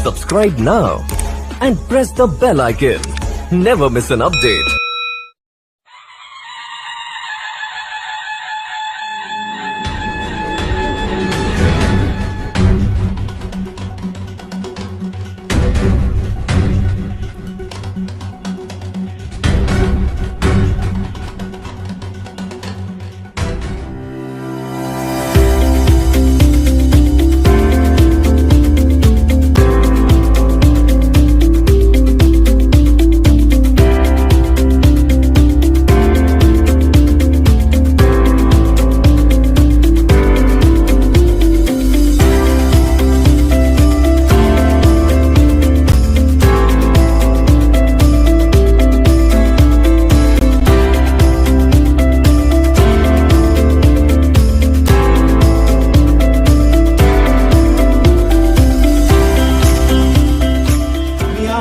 Subscribe now and press the bell icon. Never miss an update.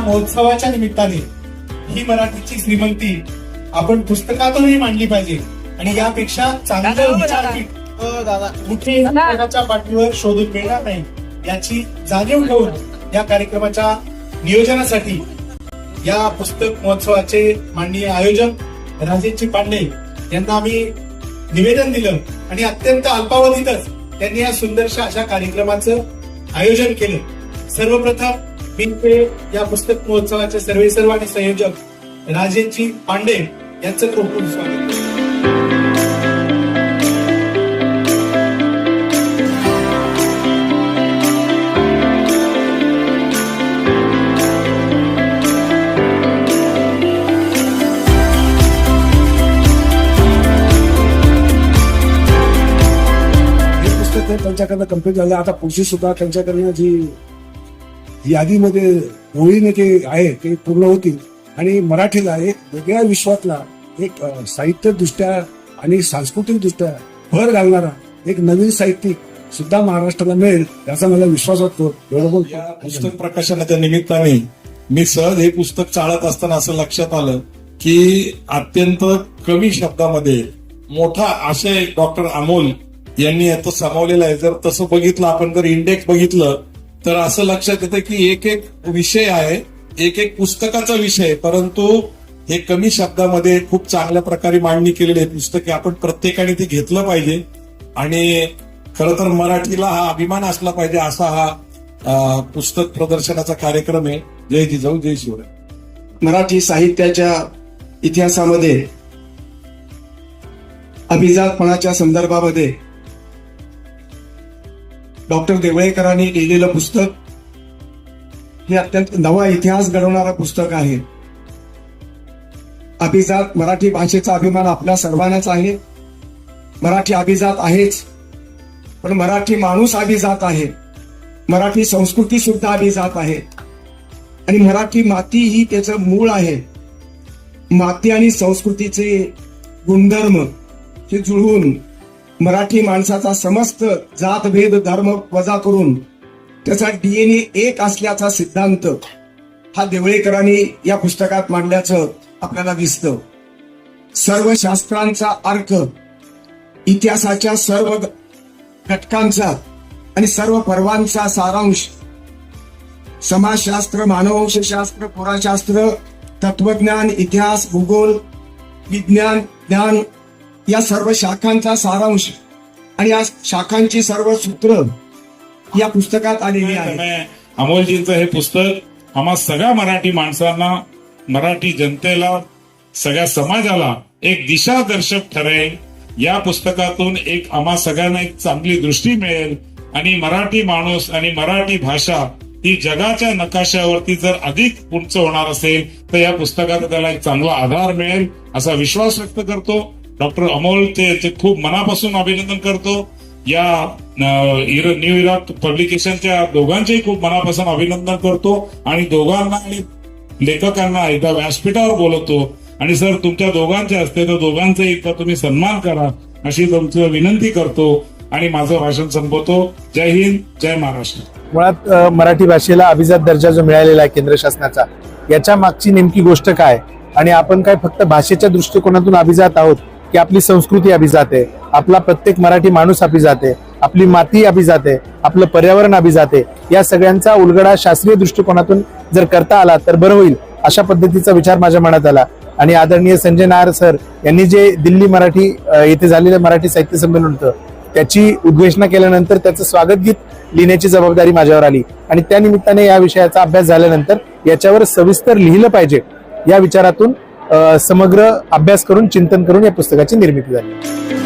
महोत्सवाच्या निमित्ताने ही मराठीची श्रीमंती आपण पुस्तकातूनही मांडली पाहिजे आणि यापेक्षा चांगलं विचारपीठ कुठेही पुस्तकाच्या पाठीवर शोधून मिळणार नाही याची जाणीव ठेवून या कार्यक्रमाच्या नियोजनासाठी या पुस्तक महोत्सवाचे माननीय आयोजक राजेशजी पांडे यांना आम्ही निवेदन दिलं आणि अत्यंत अल्पावधीतच त्यांनी या सुंदरशा अशा कार्यक्रमाचं आयोजन केलं. सर्वप्रथम या पुस्तक महोत्सवाचे सर्वेसर्वा आणि संयोजक राजेशजी पांडे यांचं खूप खूप स्वागत. हे पुस्तक त्यांच्याकडनं कम्प्लीट झालं. आता पुढची सुद्धा त्यांच्याकडनं जी यादीमध्ये ओळीने ते आहे ते पूर्ण होतील आणि मराठीला एक वेगळ्या विश्वातला एक साहित्यदृष्ट्या आणि सांस्कृतिक दृष्ट्या भर घालणारा एक नवीन साहित्यिक सुद्धा महाराष्ट्राला मिळेल याचा मला विश्वास वाटतो. बरोबर. या पुस्तक प्रकाशनाच्या निमित्ताने मी सहज हे पुस्तक चाळत असताना असं लक्षात आलं की अत्यंत कमी शब्दामध्ये मोठा आशय डॉक्टर अमोल यांनी याचं सामावलेला आहे. जर तसं बघितलं आपण जर इंडेक्स बघितलं तर असं लक्षात येतं की एक एक विषय आहे, एक एक पुस्तकाचा विषय, परंतु हे कमी शब्दामध्ये खूप चांगल्या प्रकारे मांडणी केलेली आहे पुस्तके. आपण प्रत्येकाने ते घेतलं पाहिजे आणि खरं तर मराठीला हा अभिमान असला पाहिजे असा हा पुस्तक प्रदर्शनाचा कार्यक्रम आहे. जय जिजाऊ जय शिवराय. मराठी साहित्याच्या इतिहासामध्ये अभिजातपणाच्या संदर्भामध्ये डॉक्टर देवळेकरांनी लिहिलेलं पुस्तक हे अत्यंत नवा इतिहास घडवणारं पुस्तक आहे. अभिजात मराठी भाषेचा अभिमान आपल्या सर्वांनाच आहे. मराठी अभिजात आहेच, पण मराठी माणूस अभिजात आहे. मराठी संस्कृती सुद्धा अभिजात आहे आणि मराठी माती ही त्याचं मूळ आहे. माती आणि संस्कृतीचे गुणधर्म हे जुळवून मराठी माणसाचा समस्त जातभेद धर्म वजा करून त्याचा डीएनए एक असल्याचा सिद्धांत हा देवळेकरांनी या पुस्तकात मांडल्याचं आपल्याला दिसतं. सर्व शास्त्रांचा अर्थ, इतिहासाच्या सर्व घटकांचा आणि सर्व पर्वांचा सारांश, समाजशास्त्र, मानववंशशास्त्र, पुराशास्त्र, तत्वज्ञान, इतिहास, भूगोल, विज्ञान, ज्ञान या सर्व शाखांचा सारांश आणि या शाखांची सर्व सूत्र या पुस्तकात आलेली आहे. अमोलजींचं हे पुस्तक आम्हा सगळ्या मराठी माणसांना, मराठी जनतेला, सगळ्या समाजाला एक दिशादर्शक ठरेल. या पुस्तकातून एक आम्हा सगळ्यांना एक चांगली दृष्टी मिळेल आणि मराठी माणूस आणि मराठी भाषा ही जगाच्या नकाशावरती जर अधिक उंच होणार असेल तर या पुस्तकात त्याला एक चांगला आधार मिळेल असा विश्वास व्यक्त करतो. डॉक्टर अमोल ते खूप मनापासून अभिनंदन करतो. या न्यू इरा पब्लिकेशनच्या दोघांचेही खूप मनापासून अभिनंदन करतो आणि दोघांना आणि लेखकांना एकदा व्यासपीठावर बोलवतो आणि सर तुमच्या दोघांचे असते तर दोघांचा एकदा तुम्ही सन्मान करा अशी तुमची विनंती करतो आणि माझं भाषण संपवतो. जय हिंद, जय महाराष्ट्र. मुळात मराठी भाषेला अभिजात दर्जा जो मिळालेला आहे केंद्र शासनाचा, याच्या मागची नेमकी गोष्ट काय आणि आपण काय फक्त भाषेच्या दृष्टिकोनातून अभिजात आहोत की आपली संस्कृती अभिजात आहे, आपला प्रत्येक मराठी माणूस अभिजात आहे, आपली माती अभिजात आहे, आपलं पर्यावरण अभिजात आहे, या सगळ्यांचा उलगडा शास्त्रीय दृष्टिकोनातून जर करता आला तर बरं होईल, अशा पद्धतीचा विचार माझ्या मनात आला. आणि आदरणीय संजय नायर सर यांनी जे दिल्ली मराठी येथे झालेलं मराठी साहित्य संमेलन होतं त्याची उद्घोषणा केल्यानंतर त्याचं स्वागत गीत लिहिण्याची जबाबदारी माझ्यावर आली आणि त्या निमित्ताने या विषयाचा अभ्यास झाल्यानंतर याच्यावर सविस्तर लिहिलं पाहिजे या विचारातून समग्र अभ्यास करून चिंतन करून या पुस्तकाची निर्मिती झाली.